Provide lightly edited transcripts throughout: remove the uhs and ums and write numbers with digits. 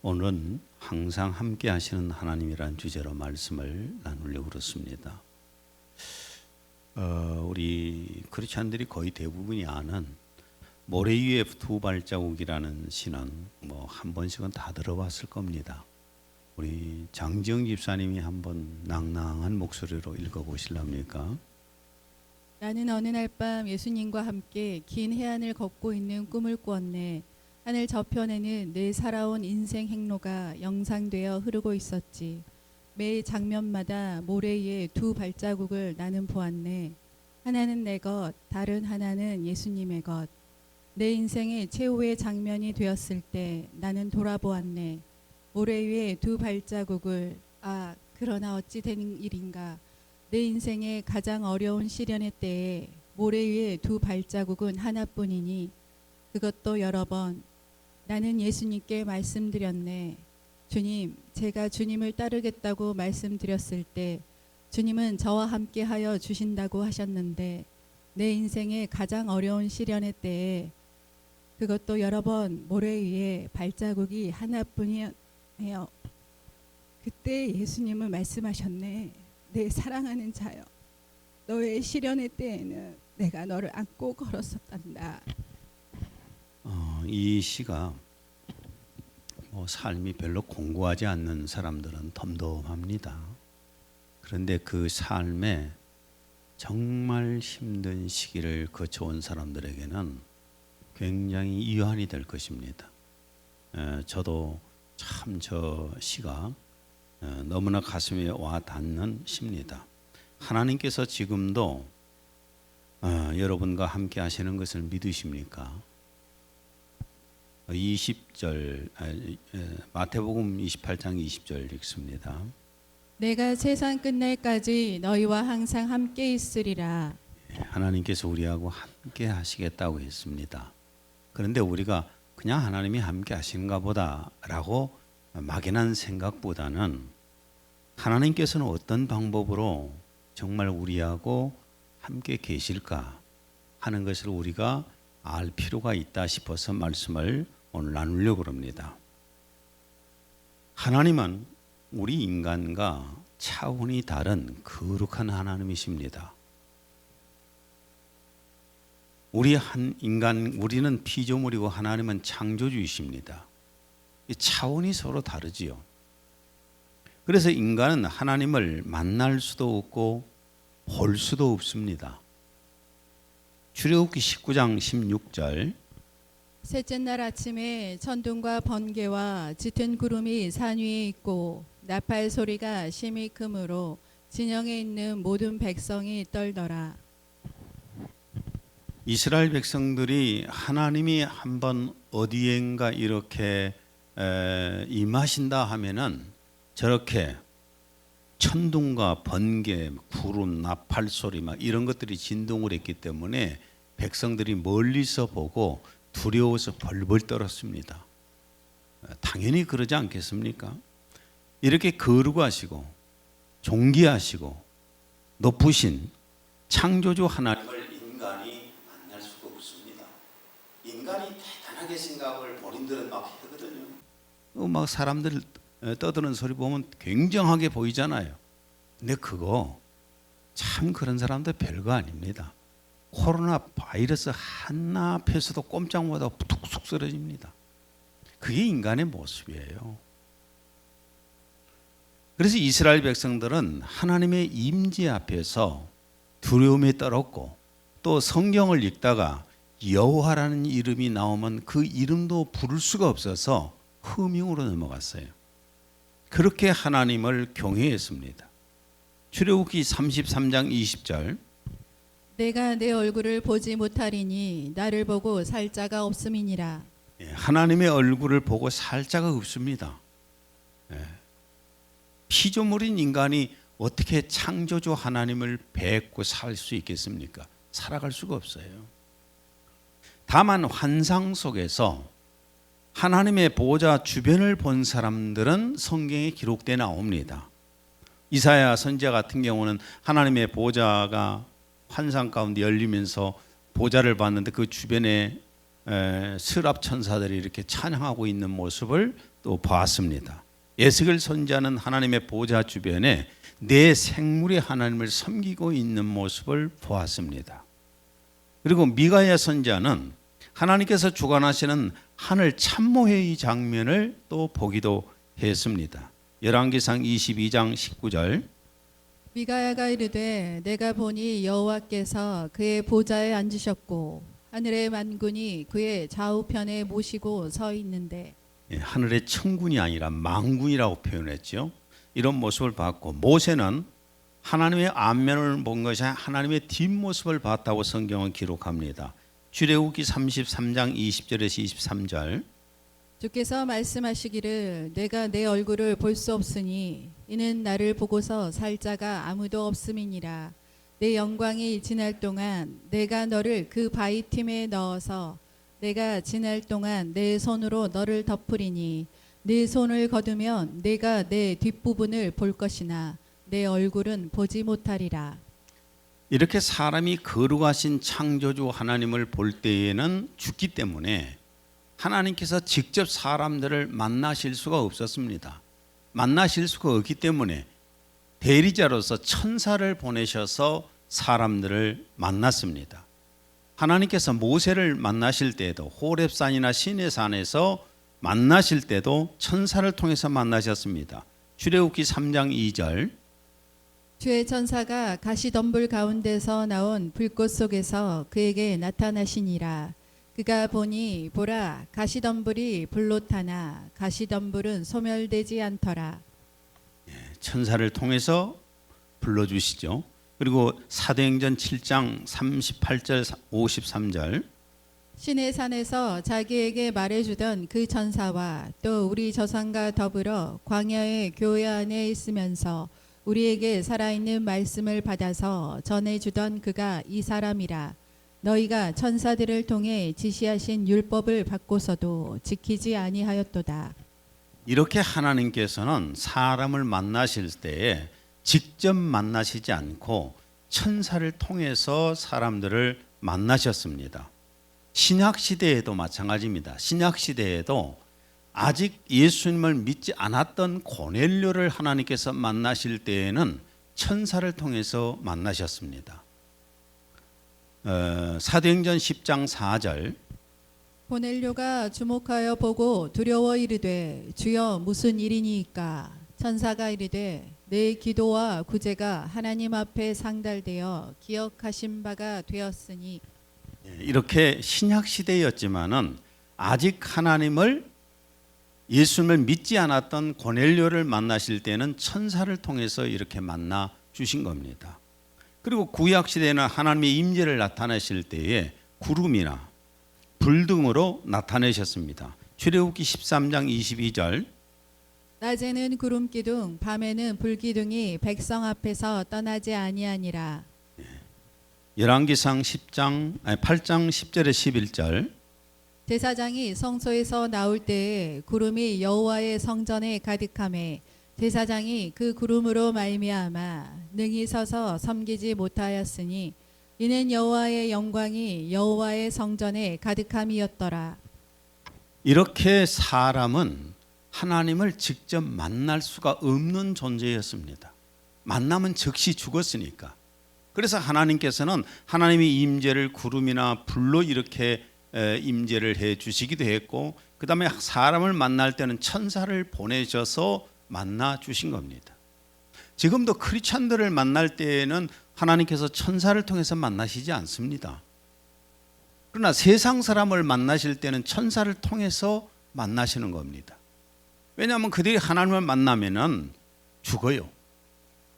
오늘은 항상 함께 하시는 하나님이라는 주제로 말씀을 나누려고 그렇습니다. 우리 크리스찬들이 거의 대부분이 아는 모래 위에 두 발자국이라는 시는 한 번씩은 다 들어봤을 겁니다. 우리 장지영 집사님이 한번 낭낭한 목소리로 읽어보실랍니까? 나는 어느 날 밤 예수님과 함께 긴 해안을 걷고 있는 꿈을 꾸었네. 하늘 저편에는 내 살아온 인생 행로가 영상되어 흐르고 있었지. 매 장면마다 모래 위에 두 발자국을 나는 보았네. 하나는 내 것, 다른 하나는 예수님의 것. 내 인생의 최후의 장면이 되었을 때 나는 돌아보았네. 모래 위에 두 발자국을 그러나 어찌 되는 일인가. 내 인생의 가장 어려운 시련의 때에 모래 위에 두 발자국은 하나뿐이니 그것도 여러 번 나는 예수님께 말씀드렸네. 주님, 제가 주님을 따르겠다고 말씀드렸을 때 주님은 저와 함께 하여 주신다고 하셨는데 내 인생의 가장 어려운 시련의 때에 그것도 여러 번 모래 위에 발자국이 하나뿐이에요. 그때 예수님은 말씀하셨네. 내 사랑하는 자여, 너의 시련의 때에는 내가 너를 안고 걸었었단다. 이 시가 삶이 별로 공고하지 않는 사람들은 덤덤합니다. 그런데 그 삶에 정말 힘든 시기를 거쳐온 사람들에게는 굉장히 유한이 될 것입니다. 저도 참 저 시가 너무나 가슴에 와 닿는 시입니다. 하나님께서 지금도 여러분과 함께 하시는 것을 믿으십니까? 20절 마태복음 28장 20절 읽습니다. 내가 세상 끝날까지 너희와 항상 함께 있으리라. 하나님께서 우리하고 함께 하시겠다고 했습니다. 그런데 우리가 그냥 하나님이 함께 하시는가 보다라고 막연한 생각보다는 하나님께서는 어떤 방법으로 정말 우리하고 함께 계실까 하는 것을 우리가 알 필요가 있다 싶어서 말씀을 오늘 나누려고 합니다. 하나님은 우리 인간과 차원이 다른 거룩한 하나님이십니다. 우리는 피조물이고 하나님은 창조주이십니다. 이 차원이 서로 다르지요. 그래서 인간은 하나님을 만날 수도 없고 볼 수도 없습니다. 출애굽기 19장 16절 셋째 날 아침에 천둥과 번개와 짙은 구름이 산 위에 있고 나팔 소리가 심히 크므로 진영에 있는 모든 백성이 떨더라. 이스라엘 백성들이 하나님이 한번 어디엔가 이렇게 임하신다 하면은 저렇게 천둥과 번개, 구름, 나팔 소리 막 이런 것들이 진동을 했기 때문에 백성들이 멀리서 보고 두려워서 벌벌 떨었습니다. 당연히 그러지 않겠습니까? 이렇게 거룩하시고 존귀하시고 높으신 창조주 하나님을 인간이 만날 수가 없습니다. 인간이 대단하게 생각을 본인들은 막 하거든요. 막 사람들 떠드는 소리 보면 굉장하게 보이잖아요. 근데 그거 참 그런 사람들 별거 아닙니다. 코로나 바이러스 하나 앞에서도 꼼짝 못하고 툭툭 쓰러집니다. 그게 인간의 모습이에요. 그래서 이스라엘 백성들은 하나님의 임재 앞에서 두려움에 떨었고 또 성경을 읽다가 여호와라는 이름이 나오면 그 이름도 부를 수가 없어서 허명으로 넘어갔어요. 그렇게 하나님을 경외했습니다. 출애굽기 33장 20절 내가 내 얼굴을 보지 못하리니 나를 보고 살 자가 없음이니라. 하나님의 얼굴을 보고 살 자가 없습니다. 피조물인 인간이 어떻게 창조주 하나님을 뵙고 살 수 있겠습니까? 살아갈 수가 없어요. 다만 환상 속에서 하나님의 보호자 주변을 본 사람들은 성경에 기록되어 나옵니다. 이사야 선지자 같은 경우는 하나님의 보호자가 환상 가운데 열리면서 보좌를 봤는데 그 주변에 스랍 천사들이 이렇게 찬양하고 있는 모습을 또 보았습니다. 에스겔 선지자는 하나님의 보좌 주변에 내 생물의 하나님을 섬기고 있는 모습을 보았습니다. 그리고 미가야 선지자는 하나님께서 주관하시는 하늘 참모회의 장면을 또 보기도 했습니다. 열왕기상 22장 19절 미가야가 이르되 내가 보니 여호와께서 그의 보좌에 앉으셨고 하늘의 만군이 그의 좌우편에 모시고 서 있는데 하늘의 천군이 아니라 만군이라고 표현했죠. 이런 모습을 봤고 모세는 하나님의 앞면을 본 것이 아니라 하나님의 뒷모습을 봤다고 성경은 기록합니다. 출애굽기 33장 20절에서 23절 주께서 말씀하시기를 내가 내 얼굴을 볼 수 없으니 이는 나를 보고서 살 자가 아무도 없음이니라. 내 영광이 지날 동안 내가 너를 그 바위 틈에 넣어서 내가 지날 동안 내 손으로 너를 덮으리니 네 손을 거두면 내가 내 뒷부분을 볼 것이나 내 얼굴은 보지 못하리라. 이렇게 사람이 거룩하신 창조주 하나님을 볼 때에는 죽기 때문에 하나님께서 직접 사람들을 만나실 수가 없었습니다. 만나실 수가 없기 때문에 대리자로서 천사를 보내셔서 사람들을 만났습니다. 하나님께서 모세를 만나실 때에도 호렙산이나 시내산에서 만나실 때도 천사를 통해서 만나셨습니다. 출애굽기 3장 2절 주의 천사가 가시덤불 가운데서 나온 불꽃 속에서 그에게 나타나시니라. 그가 보니 보라 가시덤불이 불로 타나 가시덤불은 소멸되지 않더라. 천사를 통해서 불러주시죠. 그리고 사도행전 7장 38절 53절 시내산에서 자기에게 말해주던 그 천사와 또 우리 조상과 더불어 광야의 교회 안에 있으면서 우리에게 살아있는 말씀을 받아서 전해주던 그가 이 사람이라. 너희가 천사들을 통해 지시하신 율법을 받고서도 지키지 아니하였도다. 이렇게 하나님께서는 사람을 만나실 때에 직접 만나시지 않고 천사를 통해서 사람들을 만나셨습니다. 신약 시대에도 마찬가지입니다. 신약 시대에도 아직 예수님을 믿지 않았던 고넬료를 하나님께서 만나실 때에는 천사를 통해서 만나셨습니다. 사도행전 10장 4절 고넬료가 주목하여 보고 두려워 이르되 주여 무슨 일이니이까. 천사가 이르되 내 기도와 구제가 하나님 앞에 상달되어 기억하신 바가 되었으니. 이렇게 신약 시대였지만은 아직 하나님을 예수님을 믿지 않았던 고넬료를 만나실 때는 천사를 통해서 이렇게 만나 주신 겁니다. 그리고 구약 시대에는 하나님의 임재를 나타내실 때에 구름이나 불 등으로 나타내셨습니다. 출애굽기 13장 22절 낮에는 구름 기둥 밤에는 불 기둥이 백성 앞에서 떠나지 아니하니라. 열왕기상 8장 10절에 11절 제사장이 성소에서 나올 때에 구름이 여호와의 성전에 가득하매 제사장이 그 구름으로 말미암아 능히 서서 섬기지 못하였으니 이는 여호와의 영광이 여호와의 성전에 가득함이었더라. 이렇게 사람은 하나님을 직접 만날 수가 없는 존재였습니다. 만나면 즉시 죽었으니까. 그래서 하나님께서는 하나님의 임재를 구름이나 불로 이렇게 임재를 해 주시기도 했고, 그 다음에 사람을 만날 때는 천사를 보내셔서 만나 주신 겁니다. 지금도 크리스찬들을 만날 때에는 하나님께서 천사를 통해서 만나시지 않습니다. 그러나 세상 사람을 만나실 때는 천사를 통해서 만나시는 겁니다. 왜냐하면 그들이 하나님을 만나면은 죽어요.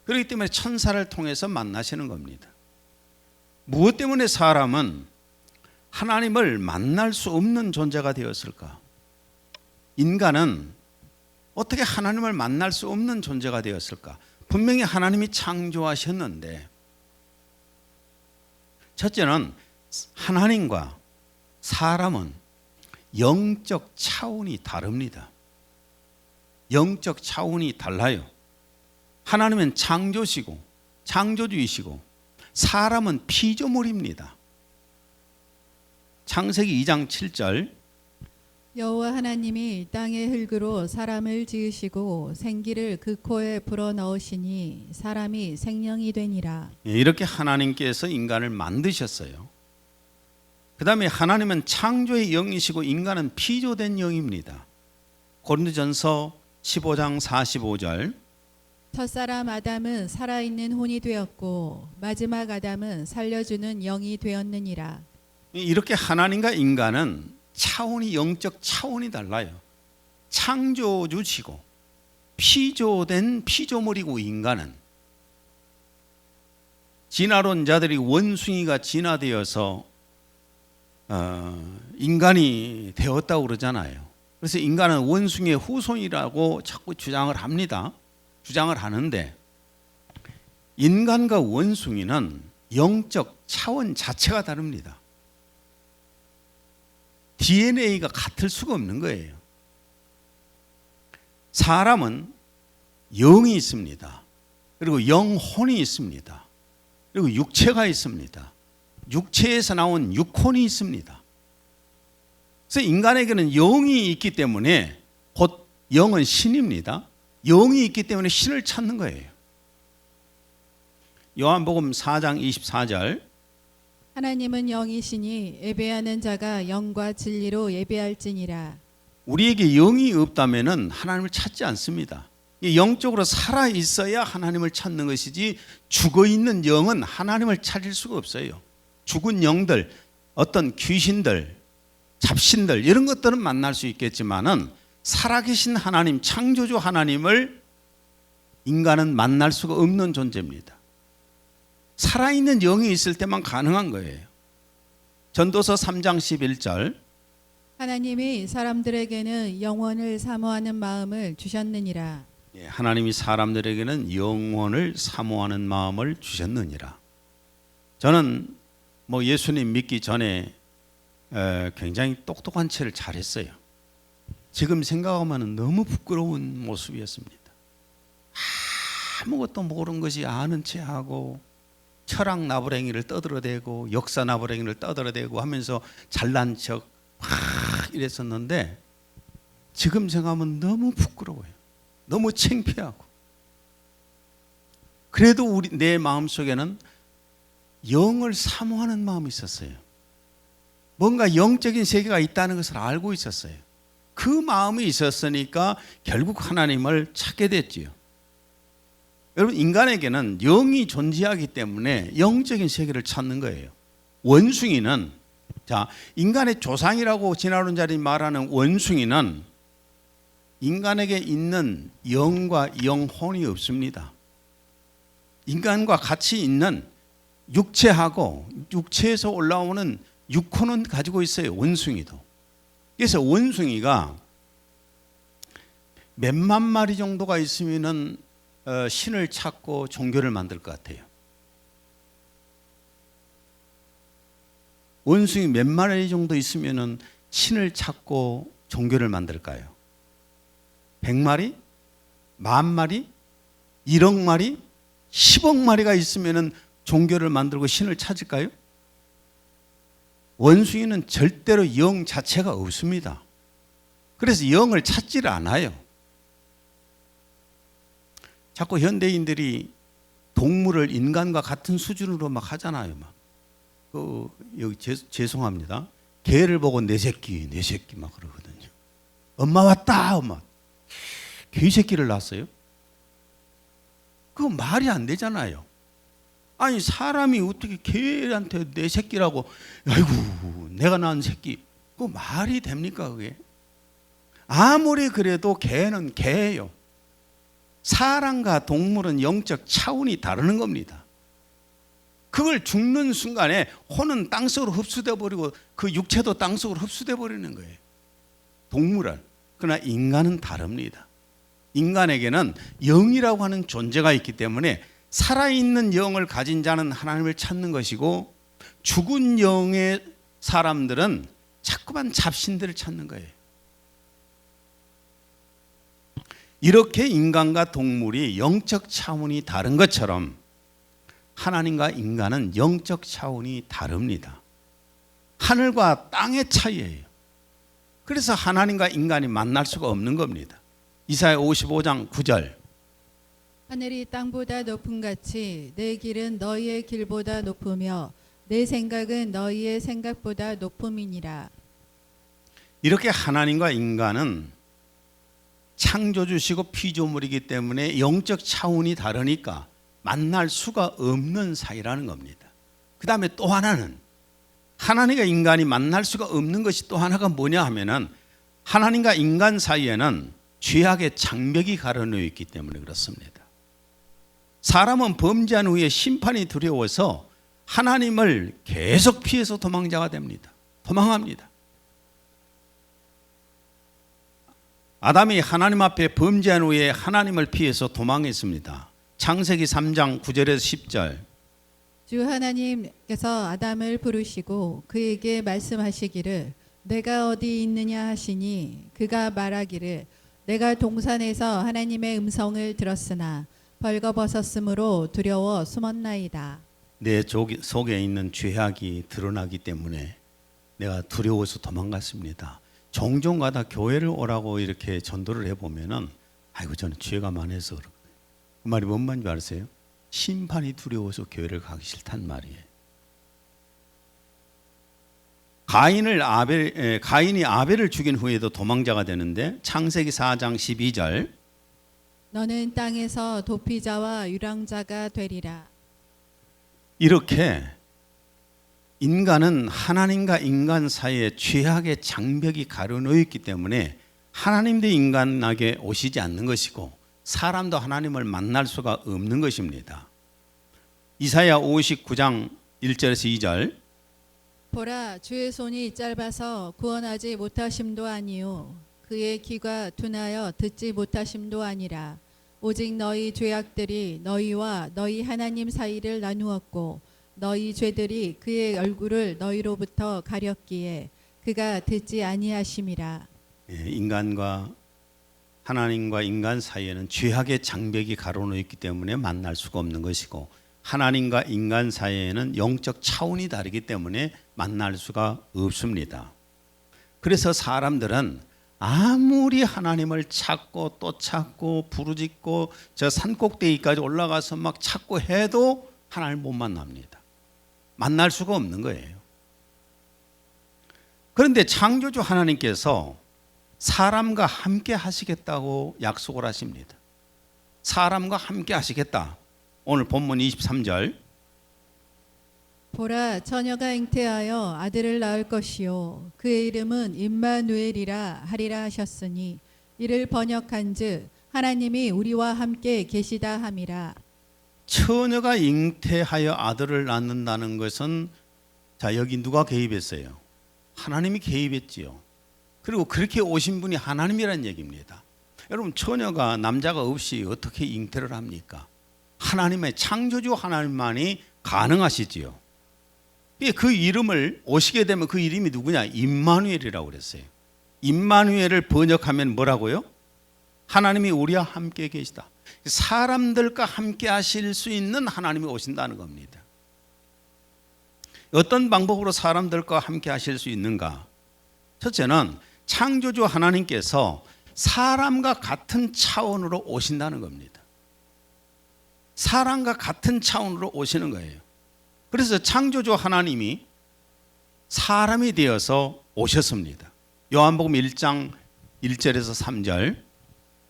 그렇기 때문에 천사를 통해서 만나시는 겁니다. 무엇 때문에 사람은 하나님을 만날 수 없는 존재가 되었을까? 인간은 어떻게 하나님을 만날 수 없는 존재가 되었을까? 분명히 하나님이 창조하셨는데, 첫째는 하나님과 사람은 영적 차원이 다릅니다. 영적 차원이 달라요. 하나님은 창조시고 창조주이시고 사람은 피조물입니다. 창세기 2장 7절 여호와 하나님이 땅의 흙으로 사람을 지으시고 생기를 그 코에 불어 넣으시니 사람이 생명이 되니라. 이렇게 하나님께서 인간을 만드셨어요. 그 다음에 하나님은 창조의 영이시고 인간은 피조된 영입니다. 고린도전서 15장 45절. 첫사람 아담은 살아있는 혼이 되었고 마지막 아담은 살려주는 영이 되었느니라. 이렇게 하나님과 인간은 차원이 영적 차원이 달라요. 창조주시고 피조된 피조물이고 인간은 진화론자들이 원숭이가 진화되어서 인간이 되었다고 그러잖아요. 그래서 인간은 원숭이의 후손이라고 자꾸 주장을 합니다. 주장을 하는데 인간과 원숭이는 영적 차원 자체가 다릅니다. DNA가 같을 수가 없는 거예요. 사람은 영이 있습니다. 그리고 영혼이 있습니다. 그리고 육체가 있습니다. 육체에서 나온 육혼이 있습니다. 그래서 인간에게는 영이 있기 때문에 곧 영은 신입니다. 영이 있기 때문에 신을 찾는 거예요. 요한복음 4장 24절. 하나님은 영이시니 예배하는 자가 영과 진리로 예배할지니라. 우리에게 영이 없다면 하나님을 찾지 않습니다. 영적으로 살아 있어야 하나님을 찾는 것이지 죽어 있는 영은 하나님을 찾을 수가 없어요. 죽은 영들, 어떤 귀신들, 잡신들 이런 것들은 만날 수 있겠지만은 살아계신 하나님, 창조주 하나님을 인간은 만날 수가 없는 존재입니다. 살아있는 영이 있을 때만 가능한 거예요. 전도서 3장 11절. 하나님이 사람들에게는 영원을 사모하는 마음을 주셨느니라. 하나님이 사람들에게는 영원을 사모하는 마음을 주셨느니라. 저는 예수님 믿기 전에 굉장히 똑똑한 채를 잘했어요. 지금 생각하면 너무 부끄러운 모습이었습니다. 아무것도 모르는 것이 아는 체하고 철학 나부랭이를 떠들어대고 역사 나부랭이를 떠들어대고 하면서 잘난 척 막 이랬었는데 지금 생각하면 너무 부끄러워요. 너무 창피하고. 그래도 내 마음속에는 영을 사모하는 마음이 있었어요. 뭔가 영적인 세계가 있다는 것을 알고 있었어요. 그 마음이 있었으니까 결국 하나님을 찾게 됐지요. 여러분, 인간에게는 영이 존재하기 때문에 영적인 세계를 찾는 거예요. 원숭이는, 인간의 조상이라고 진화론자들이 말하는 원숭이는 인간에게 있는 영과 영혼이 없습니다. 인간과 같이 있는 육체하고 육체에서 올라오는 육혼은 가지고 있어요. 원숭이도. 그래서 원숭이가 몇만 마리 정도가 있으면은 신을 찾고 종교를 만들 것 같아요. 원숭이 몇 마리 정도 있으면은 신을 찾고 종교를 만들까요? 100마리? 10,000마리? 1억 마리? 10억 마리가 있으면은 종교를 만들고 신을 찾을까요? 원숭이는 절대로 영 자체가 없습니다. 그래서 영을 찾지를 않아요. 자꾸 현대인들이 동물을 인간과 같은 수준으로 막 하잖아요. 여기 죄송합니다. 개를 보고 내 새끼 막 그러거든요. 엄마 왔다, 엄마. 개 새끼를 낳았어요? 그거 말이 안 되잖아요. 아니, 사람이 어떻게 개한테 내 새끼라고, 아이고, 내가 낳은 새끼. 그거 말이 됩니까, 그게? 아무리 그래도 개는 개예요. 사람과 동물은 영적 차원이 다르는 겁니다. 그걸 죽는 순간에 혼은 땅속으로 흡수돼 버리고 그 육체도 땅속으로 흡수돼 버리는 거예요. 동물은. 그러나 인간은 다릅니다. 인간에게는 영이라고 하는 존재가 있기 때문에 살아있는 영을 가진 자는 하나님을 찾는 것이고 죽은 영의 사람들은 자꾸만 잡신들을 찾는 거예요. 이렇게 인간과 동물이 영적 차원이 다른 것처럼 하나님과 인간은 영적 차원이 다릅니다. 하늘과 땅의 차이예요. 그래서 하나님과 인간이 만날 수가 없는 겁니다. 이사야 55장 9절. 하늘이 땅보다 높음 같이 내 길은 너희의 길보다 높으며 내 생각은 너희의 생각보다 높음이니라. 이렇게 하나님과 인간은 창조주시고 피조물이기 때문에 영적 차원이 다르니까 만날 수가 없는 사이라는 겁니다. 그 다음에 또 하나는 하나님과 인간이 만날 수가 없는 것이 또 하나가 뭐냐 하면은 하나님과 인간 사이에는 죄악의 장벽이 가려놓여 있기 때문에 그렇습니다. 사람은 범죄한 후에 심판이 두려워서 하나님을 계속 피해서 도망자가 됩니다. 도망합니다. 아담이 하나님 앞에 범죄한 후에 하나님을 피해서 도망했습니다. 창세기 3장 9절에서 10절. 주 하나님께서 아담을 부르시고 그에게 말씀하시기를 내가 어디 있느냐 하시니 그가 말하기를 내가 동산에서 하나님의 음성을 들었으나 벌거벗었으므로 두려워 숨었나이다. 내 속에 있는 죄악이 드러나기 때문에 내가 두려워서 도망갔습니다. 종종 가다 교회를 오라고 이렇게 전도를 해보면은 아이고 저는 죄가 많아서 그렇거든요. 그 말이 뭔 말인 줄 아세요? 심판이 두려워서 교회를 가기 싫단 말이에요. 가인이 아벨을 죽인 후에도 도망자가 되는데 창세기 4장 12절. 너는 땅에서 도피자와 유랑자가 되리라. 이렇게 인간은 하나님과 인간 사이에 죄악의 장벽이 가려놓여 있기 때문에 하나님도 인간에게 오시지 않는 것이고 사람도 하나님을 만날 수가 없는 것입니다. 이사야 59장 1절에서 2절. 보라 주의 손이 짧아서 구원하지 못하심도 아니요 그의 귀가 둔하여 듣지 못하심도 아니라 오직 너희 죄악들이 너희와 너희 하나님 사이를 나누었고 너희 죄들이 그의 얼굴을 너희로부터 가렸기에 그가 듣지 아니하심이라. 인간과 하나님과 인간 사이에는 죄악의 장벽이 가로놓여 있기 때문에 만날 수가 없는 것이고 하나님과 인간 사이에는 영적 차원이 다르기 때문에 만날 수가 없습니다. 그래서 사람들은 아무리 하나님을 찾고 또 찾고 부르짖고 저 산꼭대기까지 올라가서 막 찾고 해도 하나님을 못 만납니다. 만날 수가 없는 거예요. 그런데 창조주 하나님께서 사람과 함께 하시겠다고 약속을 하십니다. 사람과 함께 하시겠다. 오늘 본문 23절. 보라 처녀가 잉태하여 아들을 낳을 것이요 그의 이름은 임마누엘이라 하리라 하셨으니 이를 번역한즉 하나님이 우리와 함께 계시다 함이라. 처녀가 잉태하여 아들을 낳는다는 것은 자 여기 누가 개입했어요? 하나님이 개입했지요. 그리고 그렇게 오신 분이 하나님이라는 얘기입니다. 여러분 처녀가 남자가 없이 어떻게 잉태를 합니까? 하나님의 창조주 하나님만이 가능하시지요. 그 이름을 오시게 되면 그 이름이 누구냐? 임마누엘이라고 그랬어요. 임마누엘을 번역하면 뭐라고요? 하나님이 우리와 함께 계시다. 사람들과 함께 하실 수 있는 하나님이 오신다는 겁니다. 어떤 방법으로 사람들과 함께 하실 수 있는가? 첫째는 창조주 하나님께서 사람과 같은 차원으로 오신다는 겁니다. 사람과 같은 차원으로 오시는 거예요. 그래서 창조주 하나님이 사람이 되어서 오셨습니다. 요한복음 1장 1절에서 3절.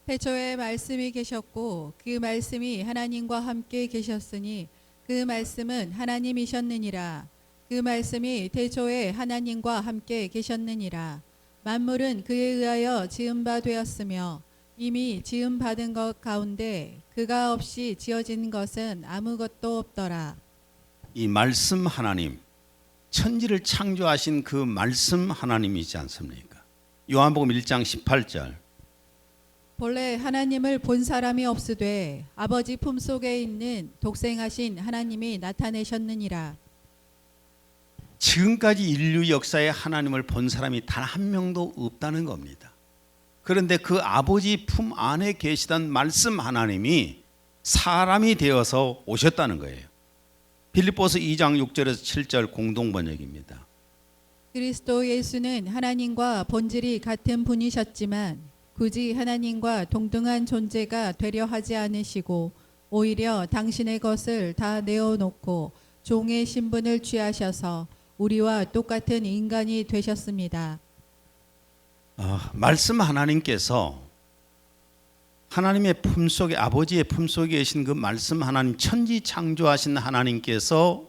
태초에 말씀이 계셨고 그 말씀이 하나님과 함께 계셨으니 그 말씀은 하나님이셨느니라. 그 말씀이 태초에 하나님과 함께 계셨느니라. 만물은 그에 의하여 지은 바 되었으며 이미 지음 받은 것 가운데 그가 없이 지어진 것은 아무것도 없더라. 이 말씀 하나님, 천지를 창조하신 그 말씀 하나님이지 않습니까? 요한복음 1장 18절. 본래 하나님을 본 사람이 없으되 아버지 품속에 있는 독생하신 하나님이 나타내셨느니라. 지금까지 인류 역사에 하나님을 본 사람이 단 한 명도 없다는 겁니다. 그런데 그 아버지 품 안에 계시던 말씀 하나님이 사람이 되어서 오셨다는 거예요. 빌립보서 2장 6절에서 7절 공동 번역입니다. 그리스도 예수는 하나님과 본질이 같은 분이셨지만 굳이 하나님과 동등한 존재가 되려 하지 않으시고 오히려 당신의 것을 다 내어놓고 종의 신분을 취하셔서 우리와 똑같은 인간이 되셨습니다. 말씀 하나님께서 하나님의 품속에 아버지의 품속에 계신 그 말씀 하나님 천지 창조하신 하나님께서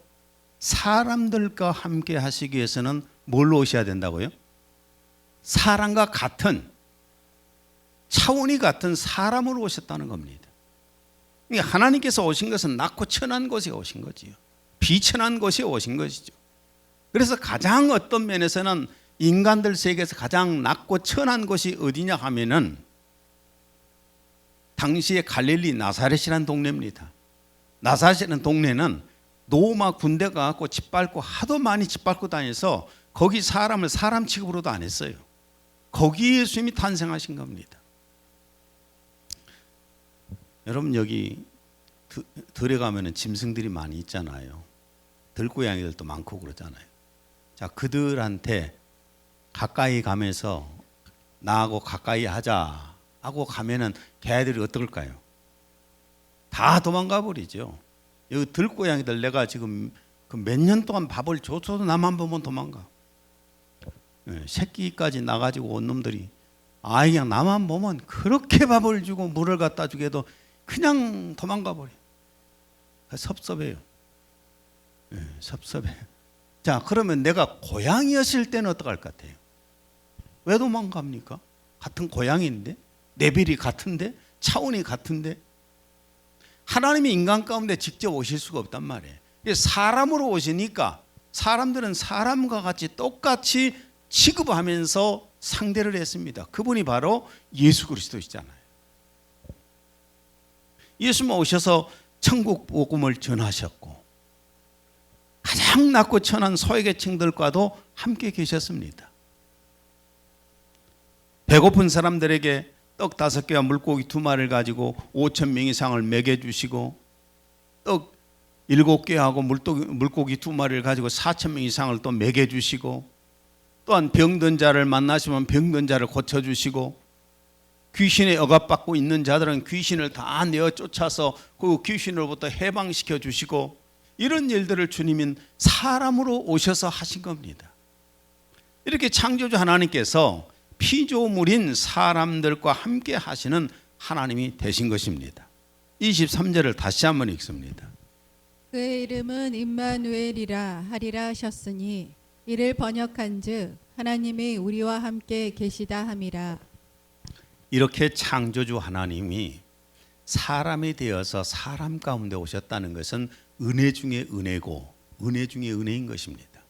사람들과 함께 하시기 위해서는 뭘로 오셔야 된다고요? 사람과 같은 차원이 같은 사람으로 오셨다는 겁니다. 그러니까 하나님께서 오신 것은 낮고 천한 곳에 오신 거지요. 비천한 곳에 오신 것이죠. 그래서 가장 어떤 면에서는 인간들 세계에서 가장 낮고 천한 곳이 어디냐 하면은 당시에 갈릴리 나사렛이라는 동네입니다. 나사렛이라는 동네는 로마 군대가 갖고 짓밟고 하도 많이 짓밟고 다녀서 거기 사람을 사람 취급으로도 안 했어요. 거기에 예수님이 탄생하신 겁니다. 여러분 여기 들에 가면은 짐승들이 많이 있잖아요. 들고양이들도 많고 그러잖아요. 자, 그들한테 가까이 가면서 나하고 가까이 하자 하고 가면은 걔들이 어떨까요? 다 도망가 버리죠. 여기 들고양이들 내가 지금 그 몇 년 동안 밥을 줘서도 나만 보면 도망가. 새끼까지 나가지고 온 놈들이 그냥 나만 보면 그렇게 밥을 주고 물을 갖다 주게도 그냥 도망가 버려. 섭섭해요. 섭섭해요. 자, 그러면 내가 고양이였을 때는 어떡할 것 같아요? 왜 도망갑니까? 같은 고양이인데, 레벨이 같은데, 차원이 같은데. 하나님이 인간 가운데 직접 오실 수가 없단 말이에요. 사람으로 오시니까 사람들은 사람과 같이 똑같이 취급하면서 상대를 했습니다. 그분이 바로 예수 그리스도시잖아요. 예수만 오셔서 천국 복음을 전하셨고 가장 낮고 천한 소외계층들과도 함께 계셨습니다. 배고픈 사람들에게 떡 5개와 물고기 2마리를 가지고 5,000명 이상을 먹여주시고 떡 7개하고 물고기 2마리를 가지고 4,000명 이상을 또 먹여주시고 또한 병든 자를 만나시면 병든 자를 고쳐주시고 귀신에 억압받고 있는 자들은 귀신을 다 내어 쫓아서 그 귀신으로부터 해방시켜 주시고 이런 일들을 주님은 사람으로 오셔서 하신 겁니다. 이렇게 창조주 하나님께서 피조물인 사람들과 함께 하시는 하나님이 되신 것입니다. 23절을 다시 한번 읽습니다. 그의 이름은 임마누엘이라 하리라 하셨으니 이를 번역한즉 하나님이 우리와 함께 계시다 함이라. 이렇게 창조주 하나님이 사람이 되어서 사람 가운데 오셨다는 것은 은혜 중에 은혜고 은혜 중에 은혜인 것입니다.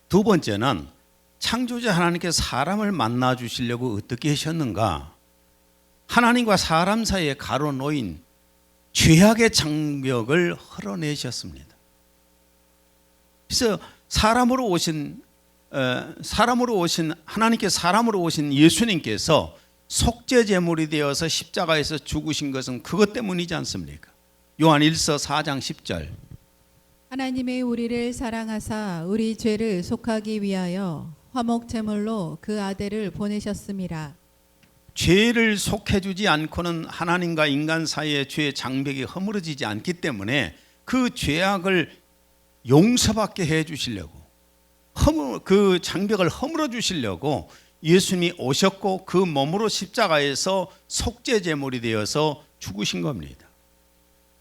두 번째는 창조주 하나님께서 사람을 만나 주시려고 어떻게 하셨는가? 하나님과 사람 사이에 가로놓인 죄악의 장벽을 헐어내셨습니다. 그래서 사람으로 오신 하나님께 사람으로 오신 예수님께서 속죄 제물이 되어서 십자가에서 죽으신 것은 그것 때문이지 않습니까? 요한 1서 4장 10절. 하나님의 우리를 사랑하사 우리 죄를 속하기 위하여 화목 제물로 그 아들을 보내셨음이라. 죄를 속해주지 않고는 하나님과 인간 사이의 죄의 장벽이 허물어지지 않기 때문에 그 죄악을 용서받게 해주시려고 그 장벽을 허물어 주시려고 예수님이 오셨고 그 몸으로 십자가에서 속죄 제물이 되어서 죽으신 겁니다.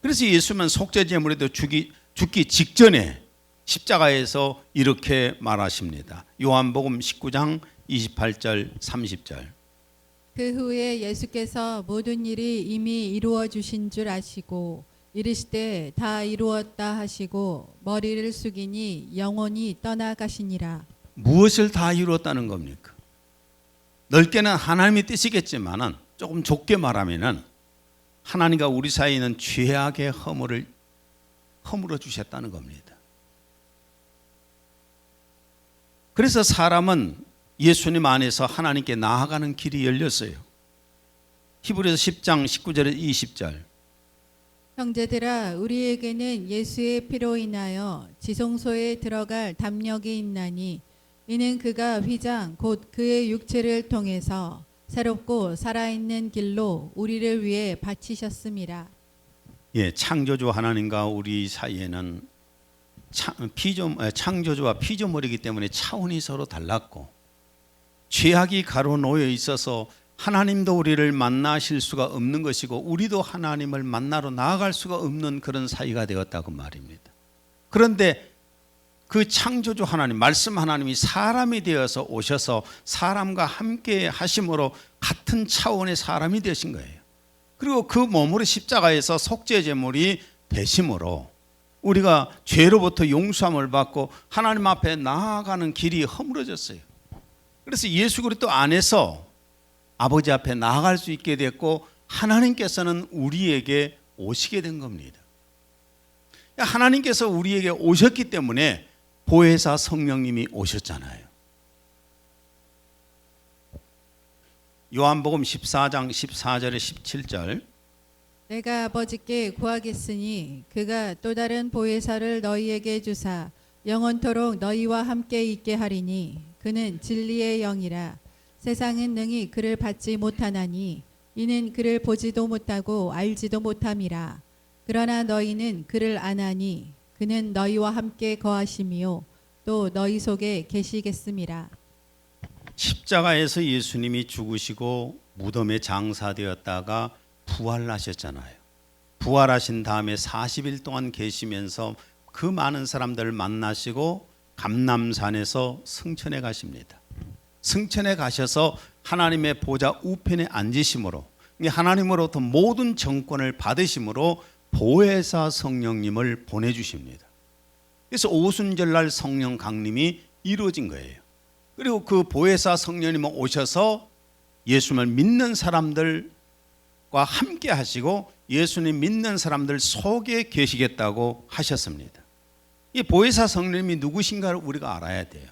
그래서 예수님은 속죄 제물이 되어 죽기 직전에 십자가에서 이렇게 말하십니다. 요한복음 19장 28절 30절. 그 후에 예수께서 모든 일이 이미 이루어 주신 줄 아시고 이르시되 다 이루었다 하시고 머리를 숙이니 영원히 떠나가시니라. 무엇을 다 이루었다는 겁니까? 넓게는 하나님의 뜻이겠지만은 조금 좁게 말하면은 하나님과 우리 사이에 있는 죄악의 허물을 허물어 주셨다는 겁니다. 그래서 사람은 예수님 안에서 하나님께 나아가는 길이 열렸어요. 히브리서 10장 19절에서 20절. 형제들아, 우리에게는 예수의 피로 인하여 지성소에 들어갈 담력이 있나니 이는 그가 휘장 곧 그의 육체를 통해서 새롭고 살아있는 길로 우리를 위해 바치셨음이라. 예, 창조주 하나님과 우리 사이에는 창조주와 피조물이기 때문에 차원이 서로 달랐고, 죄악이 가로놓여 있어서 하나님도 우리를 만나실 수가 없는 것이고 우리도 하나님을 만나러 나아갈 수가 없는 그런 사이가 되었다고 말입니다. 그런데 그 창조주 하나님, 말씀 하나님이 사람이 되어서 오셔서 사람과 함께 하심으로 같은 차원의 사람이 되신 거예요. 그리고 그 몸으로 십자가에서 속죄 제물이 되심으로 우리가 죄로부터 용서함을 받고 하나님 앞에 나아가는 길이 허물어졌어요. 그래서 예수 그리스도 안에서 아버지 앞에 나아갈 수 있게 됐고, 하나님께서는 우리에게 오시게 된 겁니다. 하나님께서 우리에게 오셨기 때문에 보혜사 성령님이 오셨잖아요. 요한복음 14장 14절에 17절, 내가 아버지께 구하겠으니 그가 또 다른 보혜사를 너희에게 주사 영원토록 너희와 함께 있게 하리니 그는 진리의 영이라. 세상은 능히 그를 받지 못하나니 이는 그를 보지도 못하고 알지도 못함이라. 그러나 너희는 그를 아나니 그는 너희와 함께 거하심이요 또 너희 속에 계시겠음이라. 십자가에서 예수님이 죽으시고 무덤에 장사되었다가 부활하셨잖아요. 부활하신 다음에 40일 동안 계시면서 그 많은 사람들을 만나시고 감람산에서 승천해 가십니다. 승천해 가셔서 하나님의 보좌 우편에 앉으심으로, 하나님으로부터 모든 정권을 받으심으로 보혜사 성령님을 보내주십니다. 그래서 오순절날 성령 강림이 이루어진 거예요. 그리고 그 보혜사 성령님은 오셔서 예수님을 믿는 사람들과 함께 하시고 예수님 믿는 사람들 속에 계시겠다고 하셨습니다. 이 보혜사 성령님이 누구신가를 우리가 알아야 돼요.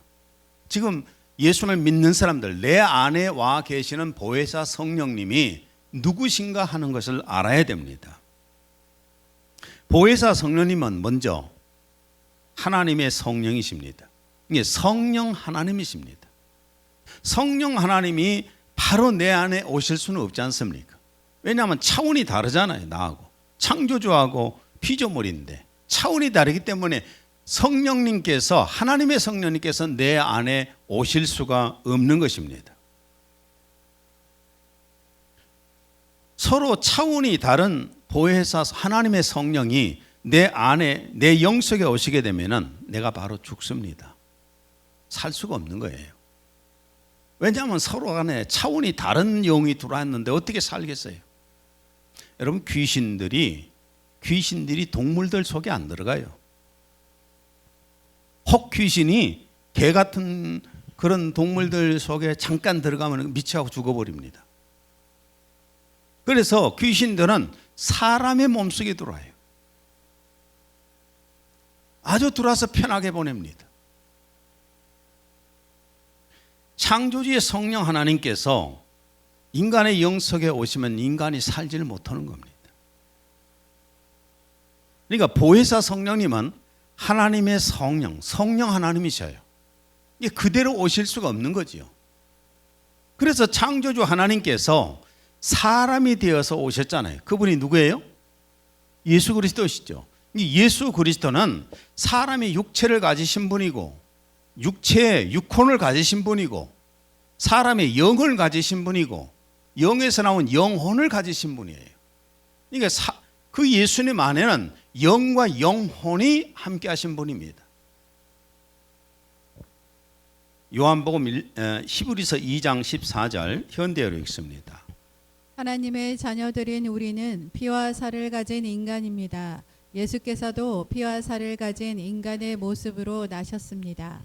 지금 예수를 믿는 사람들, 내 안에 와 계시는 보혜사 성령님이 누구신가 하는 것을 알아야 됩니다. 보혜사 성령님은 먼저 하나님의 성령이십니다. 이게 성령 하나님이십니다. 성령 하나님이 바로 내 안에 오실 수는 없지 않습니까? 왜냐하면 차원이 다르잖아요. 나하고 창조주하고 피조물인데 차원이 다르기 때문에 성령님께서, 하나님의 성령님께서 내 안에 오실 수가 없는 것입니다. 서로 차원이 다른 보혜사 하나님의 성령이 내 안에, 내 영속에 오시게 되면은 내가 바로 죽습니다. 살 수가 없는 거예요. 왜냐하면 서로 간에 차원이 다른 영이 들어왔는데 어떻게 살겠어요? 여러분, 귀신들이 동물들 속에 안 들어가요. 혹 귀신이 개 같은 그런 동물들 속에 잠깐 들어가면 미치하고 죽어버립니다. 그래서 귀신들은 사람의 몸속에 들어와요. 아주 들어와서 편하게 보냅니다. 창조주의 성령 하나님께서 인간의 영속에 오시면 인간이 살지를 못하는 겁니다. 그러니까 보혜사 성령님은 하나님의 성령 하나님이셔요. 이게 그대로 오실 수가 없는 거지요. 그래서 창조주 하나님께서 사람이 되어서 오셨잖아요. 그분이 누구예요? 예수 그리스도시죠. 예수 그리스도는 사람의 육체를 가지신 분이고, 육혼을 가지신 분이고, 사람의 영을 가지신 분이고, 영에서 나온 영혼을 가지신 분이에요. 그러니까 그 예수님 안에는 영과 영혼이 함께 하신 분입니다. 요한복음 히브리서 2장 14절 현대어로 읽습니다. 하나님의 자녀들인 우리는 피와 살을 가진 인간입니다. 예수께서도 피와 살을 가진 인간의 모습으로 나셨습니다.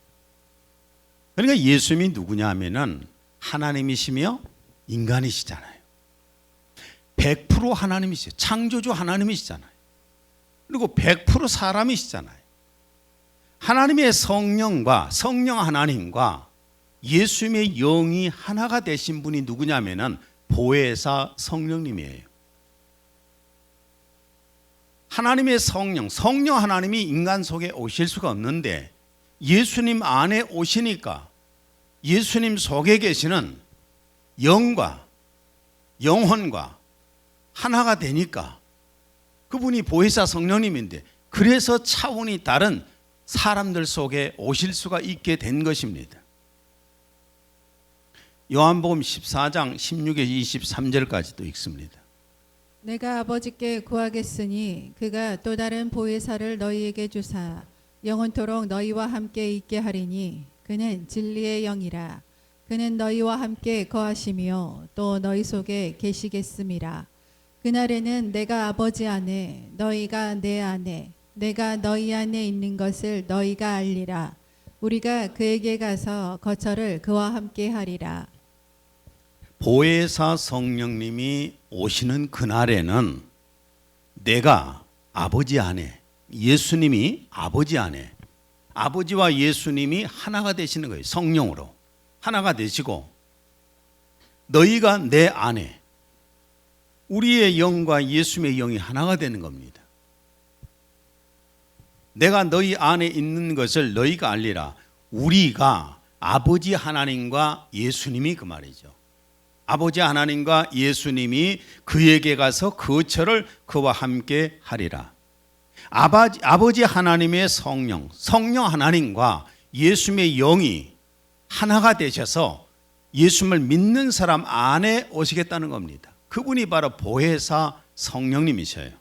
그러니까 예수님이 누구냐 하면은 하나님이시며 인간이시잖아요. 100% 하나님이시죠. 창조주 하나님이시잖아요. 그리고 100% 사람이시잖아요. 하나님의 성령과 성령 하나님과 예수님의 영이 하나가 되신 분이 누구냐면은 보혜사 성령님이에요. 하나님의 성령 하나님이 인간 속에 오실 수가 없는데 예수님 안에 오시니까 예수님 속에 계시는 영과 영혼과 하나가 되니까 그분이 보혜사 성령님인데 그래서 차원이 다른 사람들 속에 오실 수가 있게 된 것입니다. 요한복음 14장 16에 23절까지도 읽습니다. 내가 아버지께 구하겠으니 그가 또 다른 보혜사를 너희에게 주사 영원토록 너희와 함께 있게 하리니 그는 진리의 영이라. 그는 너희와 함께 거하시며 또 너희 속에 계시겠음이라. 그날에는 내가 아버지 안에 너희가 내 안에 내가 너희 안에 있는 것을 너희가 알리라. 우리가 그에게 가서 거처를 그와 함께 하리라. 보혜사 성령님이 오시는 그날에는 내가 아버지 안에, 예수님이 아버지 안에, 아버지와 예수님이 하나가 되시는 거예요. 성령으로 하나가 되시고 너희가 내 안에, 우리의 영과 예수님의 영이 하나가 되는 겁니다. 내가 너희 안에 있는 것을 너희가 알리라. 우리가 아버지 하나님과 예수님이 그 말이죠. 아버지 하나님과 예수님이 그에게 가서 거처를 그와 함께 하리라. 아버지 하나님의 성령 하나님과 예수님의 영이 하나가 되셔서 예수님을 믿는 사람 안에 오시겠다는 겁니다. 그분이 바로 보혜사 성령님이셔요.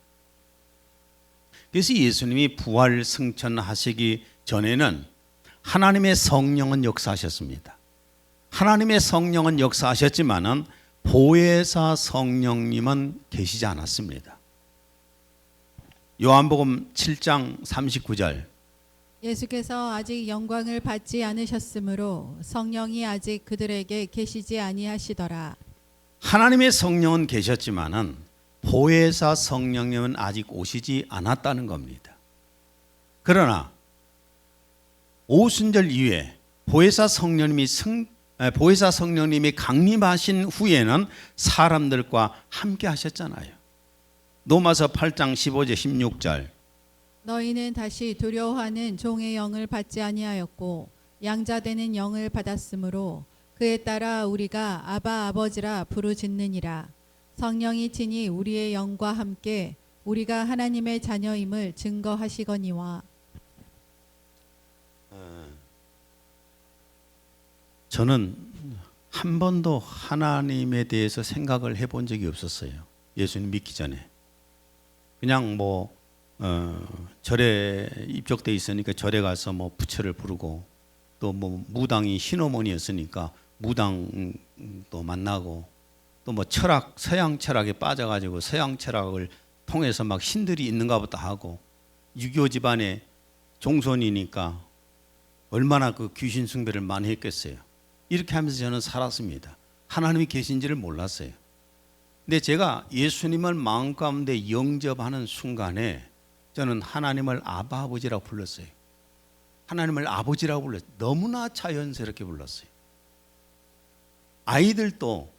그래서 예수님이 부활 승천하시기 전에는 하나님의 성령은 역사하셨습니다. 하나님의 성령은 역사하셨지만은 보혜사 성령님은 계시지 않았습니다. 요한복음 7장 39절. 예수께서 아직 영광을 받지 않으셨으므로 성령이 아직 그들에게 계시지 아니하시더라. 하나님의 성령은 계셨지만은 보혜사 성령님은 아직 오시지 않았다는 겁니다. 그러나 오순절 이후에 보혜사 성령님이 강림하신 후에는 사람들과 함께 하셨잖아요. 로마서 8장 15절 16절. 너희는 다시 두려워하는 종의 영을 받지 아니하였고 양자되는 영을 받았으므로 그에 따라 우리가 아바 아버지라 부르짖느니라. 성령이 친히 우리의 영과 함께 우리가 하나님의 자녀임을 증거하시거니와. 저는 한 번도 하나님에 대해서 생각을 해본 적이 없었어요. 예수님 믿기 전에. 그냥 절에 입적돼 있으니까 절에 가서 부처를 부르고 또 무당이 신어머니였으니까 무당도 만나고 또 철학, 서양 철학에 빠져가지고 서양 철학을 통해서 막 신들이 있는가 보다 하고 유교 집안의 종손이니까 얼마나 그 귀신 숭배를 많이 했겠어요. 이렇게 하면서 저는 살았습니다. 하나님이 계신지를 몰랐어요. 근데 제가 예수님을 마음 가운데 영접하는 순간에 저는 하나님을 아바 아버지라고 불렀어요. 하나님을 아버지라고 불렀어요. 너무나 자연스럽게 불렀어요. 아이들도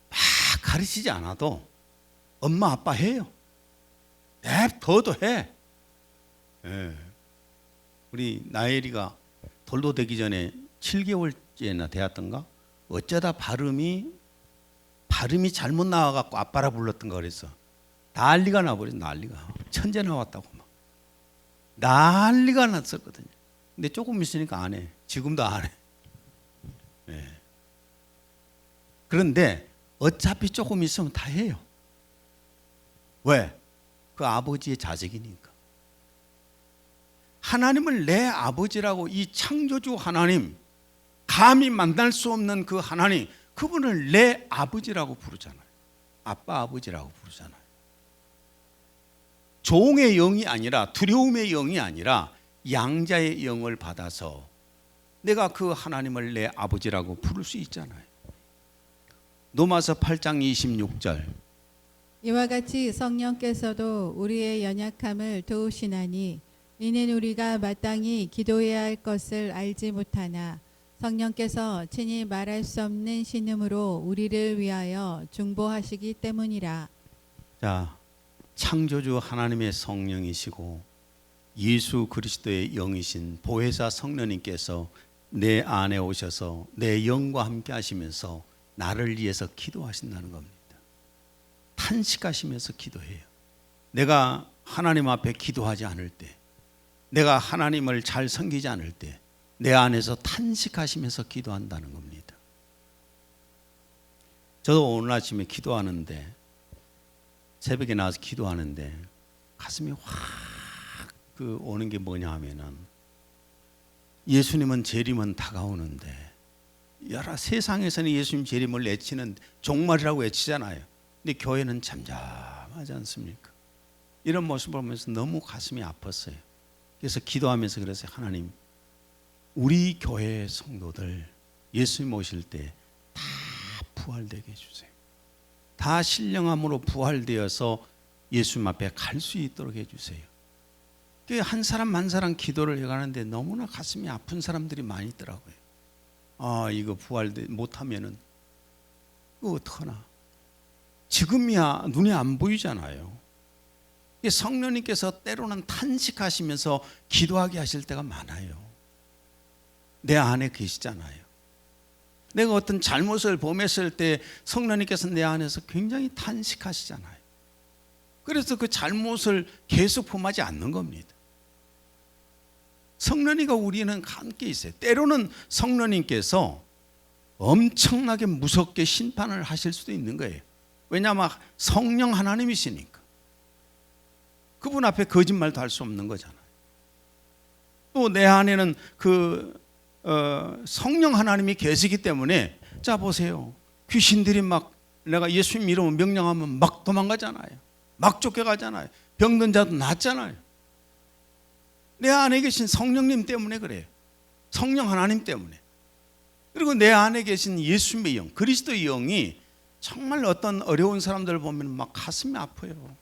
막 가르치지 않아도 엄마 아빠 해요. 냅둬도 해. 예. 우리 나엘이가 돌도 되기 전에 7개월째나 되었던가 어쩌다 발음이 잘못 나와갖고 아빠라 불렀던가 그래서 난리가 나버렸어. 난리가. 천재 나왔다고 막 난리가 났었거든요. 근데 조금 있으니까 안 해. 지금도 안 해. 네. 그런데 어차피 조금 있으면 다 해요. 왜? 그 아버지의 자식이니까. 하나님을 내 아버지라고, 이 창조주 하나님, 감히 만날 수 없는 그 하나님, 그분을 내 아버지라고 부르잖아요. 아빠 아버지라고 부르잖아요. 종의 영이 아니라, 두려움의 영이 아니라 양자의 영을 받아서 내가 그 하나님을 내 아버지라고 부를 수 있잖아요. 로마서 8장 26절. 이와 같이 성령께서도 우리의 연약함을 도우시나니 이는 우리가 마땅히 기도해야 할 것을 알지 못하나 성령께서 친히 말할 수 없는 신음으로 우리를 위하여 중보하시기 때문이라. 자, 창조주 하나님의 성령이시고 예수 그리스도의 영이신 보혜사 성령님께서 내 안에 오셔서 내 영과 함께 하시면서 나를 위해서 기도하신다는 겁니다. 탄식하시면서 기도해요. 내가 하나님 앞에 기도하지 않을 때, 내가 하나님을 잘 섬기지 않을 때 내 안에서 탄식하시면서 기도한다는 겁니다. 저도 오늘 아침에 기도하는데, 새벽에 나와서 기도하는데 가슴이 확 오는 게 뭐냐 하면은, 예수님은 재림은 다가오는데, 여러 세상에서는 예수님 재림을 외치는 종말이라고 외치잖아요. 근데 교회는 잠잠하지 않습니까? 이런 모습을 보면서 너무 가슴이 아팠어요. 그래서 기도하면서 그랬어요. 하나님, 우리 교회 성도들 예수님 오실 때 다 부활되게 해주세요. 다 신령함으로 부활되어서 예수님 앞에 갈 수 있도록 해주세요. 한 사람 한 사람 기도를 해가는데 너무나 가슴이 아픈 사람들이 많이 있더라고요. 아, 이거 부활 못하면은 이거 어떡하나. 지금이야 눈에 안 보이잖아요. 성령님께서 때로는 탄식하시면서 기도하게 하실 때가 많아요. 내 안에 계시잖아요. 내가 어떤 잘못을 범했을 때 성령님께서 내 안에서 굉장히 탄식하시잖아요. 그래서 그 잘못을 계속 범하지 않는 겁니다. 성령님과 우리는 함께 있어요. 때로는 성령님께서 엄청나게 무섭게 심판을 하실 수도 있는 거예요. 왜냐하면 성령 하나님이시니까. 그분 앞에 거짓말도 할 수 없는 거잖아요. 또 내 안에는 성령 하나님이 계시기 때문에, 자 보세요, 귀신들이 막 내가 예수님 이름을 명령하면 막 도망가잖아요. 막 쫓겨가잖아요. 병든 자도 낫잖아요. 내 안에 계신 성령님 때문에 그래요. 성령 하나님 때문에. 그리고 내 안에 계신 예수님의 영, 그리스도의 영이 정말 어떤 어려운 사람들을 보면 막 가슴이 아파요.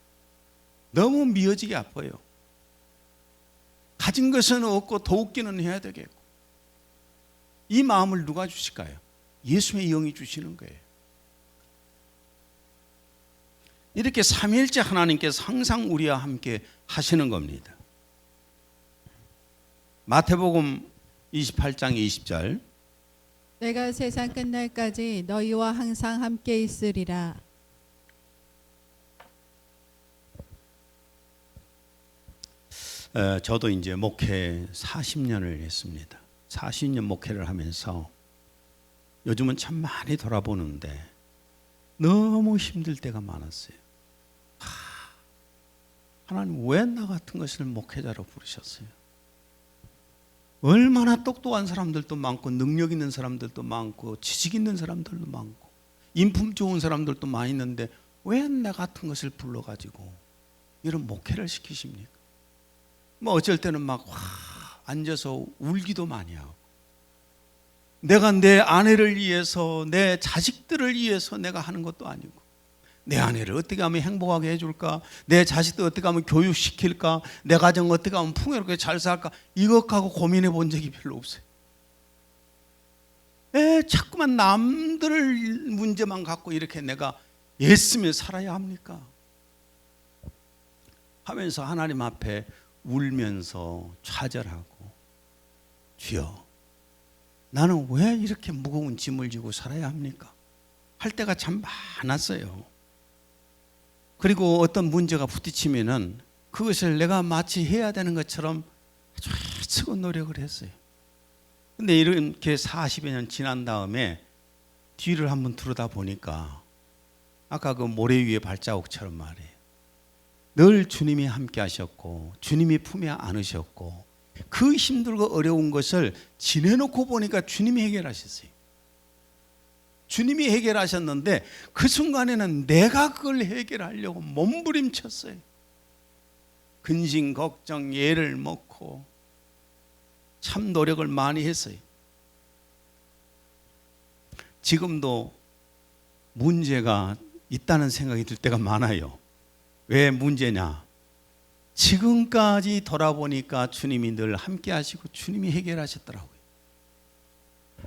너무 미어지게 아파요. 가진 것은 없고 도웃기는 해야 되겠고. 이 마음을 누가 주실까요? 예수의 영이 주시는 거예요. 이렇게 삼위일체 하나님께서 항상 우리와 함께 하시는 겁니다. 마태복음 28장 20절. 내가 세상 끝날까지 너희와 항상 함께 있으리라. 저도 이제 목회 40년을 했습니다. 40년 목회를 하면서 요즘은 참 많이 돌아보는데 너무 힘들 때가 많았어요. 하나님 왜 나 같은 것을 목회자로 부르셨어요? 얼마나 똑똑한 사람들도 많고 능력 있는 사람들도 많고 지식 있는 사람들도 많고 인품 좋은 사람들도 많이 있는데 왜 나 같은 것을 불러가지고 이런 목회를 시키십니까? 뭐 어쩔 때는 막 앉아서 울기도 많이 하고, 내가 내 아내를 위해서 내 자식들을 위해서 내가 하는 것도 아니고, 내 아내를 어떻게 하면 행복하게 해줄까, 내 자식들 어떻게 하면 교육시킬까, 내 가정 어떻게 하면 풍요롭게 잘 살까, 이것하고 고민해 본 적이 별로 없어요. 자꾸만 남들 문제만 갖고 이렇게 내가 애쓰며 살아야 합니까? 하면서 하나님 앞에 울면서 좌절하고, 주여 나는 왜 이렇게 무거운 짐을 지고 살아야 합니까? 할 때가 참 많았어요. 그리고 어떤 문제가 부딪히면은 그것을 내가 마치 해야 되는 것처럼 아주 애쓰고 노력을 했어요. 근데 이렇게 40여 년 지난 다음에 뒤를 한번 들여다 보니까 아까 그 모래 위에 발자국처럼 말이에요. 늘 주님이 함께 하셨고 주님이 품에 안으셨고 그 힘들고 어려운 것을 지내놓고 보니까 주님이 해결하셨어요. 주님이 해결하셨는데 그 순간에는 내가 그걸 해결하려고 몸부림쳤어요. 근심 걱정 애를 먹고 참 노력을 많이 했어요. 지금도 문제가 있다는 생각이 들 때가 많아요. 왜 문제냐? 지금까지 돌아보니까 주님이 늘 함께 하시고 주님이 해결하셨더라고요.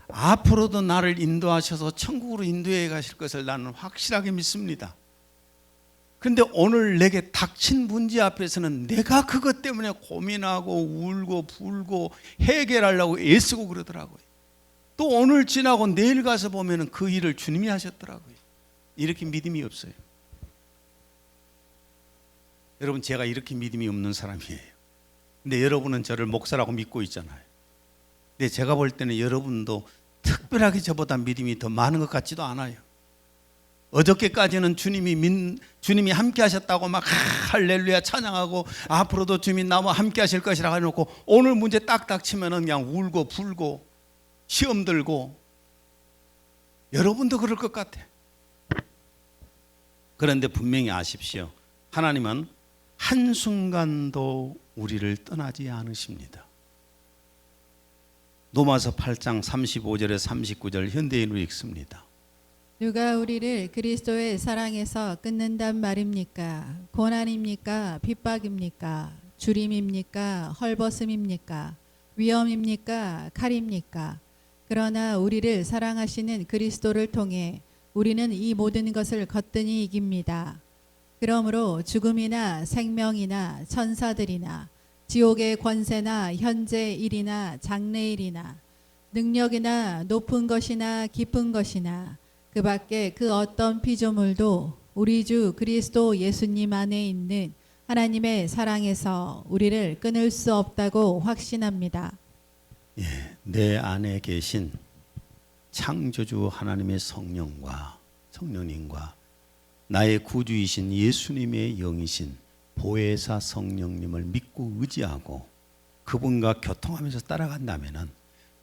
앞으로도 나를 인도하셔서 천국으로 인도해 가실 것을 나는 확실하게 믿습니다. 근데 오늘 내게 닥친 문제 앞에서는 내가 그것 때문에 고민하고 울고 불고 해결하려고 애쓰고 그러더라고요. 또 오늘 지나고 내일 가서 보면 그 일을 주님이 하셨더라고요. 이렇게 믿음이 없어요. 여러분, 제가 이렇게 믿음이 없는 사람이에요. 근데 여러분은 저를 목사라고 믿고 있잖아요. 근데 제가 볼 때는 여러분도 특별하게 저보다 믿음이 더 많은 것 같지도 않아요. 어저께까지는 주님이 함께 하셨다고 막 할렐루야 찬양하고 앞으로도 주님이 나와 함께 하실 것이라고 해놓고 오늘 문제 딱 닥치면은 그냥 울고 불고 시험 들고. 여러분도 그럴 것 같아. 그런데 분명히 아십시오. 하나님은 한순간도 우리를 떠나지 않으십니다. 로마서 8장 35절에 39절 현대인으로 읽습니다. 누가 우리를 그리스도의 사랑에서 끊는단 말입니까? 고난입니까? 핍박입니까? 주림입니까? 헐벗음입니까? 위험입니까? 칼입니까? 그러나 우리를 사랑하시는 그리스도를 통해 우리는 이 모든 것을 거뜬히 이깁니다. 그러므로 죽음이나 생명이나 천사들이나 지옥의 권세나 현재 일이나 장래 일이나 능력이나 높은 것이나 깊은 것이나 그 밖에 그 어떤 피조물도 우리 주 그리스도 예수님 안에 있는 하나님의 사랑에서 우리를 끊을 수 없다고 확신합니다. 내 안에 계신 창조주 하나님의 성령님과 나의 구주이신 예수님의 영이신 보혜사 성령님을 믿고 의지하고 그분과 교통하면서 따라간다면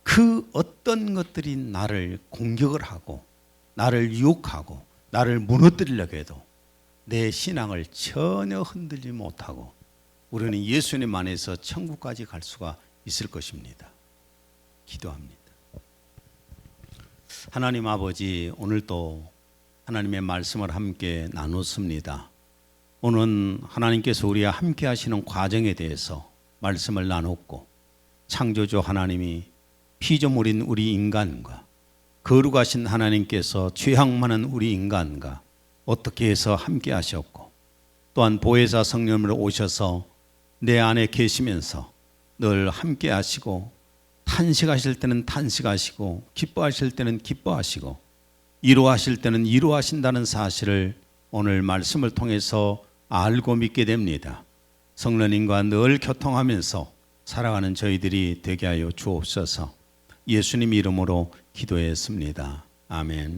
그 어떤 것들이 나를 공격을 하고 나를 유혹하고 나를 무너뜨리려고 해도 내 신앙을 전혀 흔들지 못하고 우리는 예수님 안에서 천국까지 갈 수가 있을 것입니다. 기도합니다. 하나님 아버지, 오늘도 하나님의 말씀을 함께 나눴습니다. 오늘 하나님께서 우리와 함께 하시는 과정에 대해서 말씀을 나눴고 창조주 하나님이 피조물인 우리 인간과 거룩하신 하나님께서 죄악 많은 우리 인간과 어떻게 해서 함께 하셨고 또한 보혜사 성령으로 오셔서 내 안에 계시면서 늘 함께 하시고 탄식하실 때는 탄식하시고 기뻐하실 때는 기뻐하시고 위로하실 때는 위로하신다는 사실을 오늘 말씀을 통해서 알고 믿게 됩니다. 성령님과 늘 교통하면서 살아가는 저희들이 되게 하여 주옵소서. 예수님 이름으로 기도했습니다. 아멘.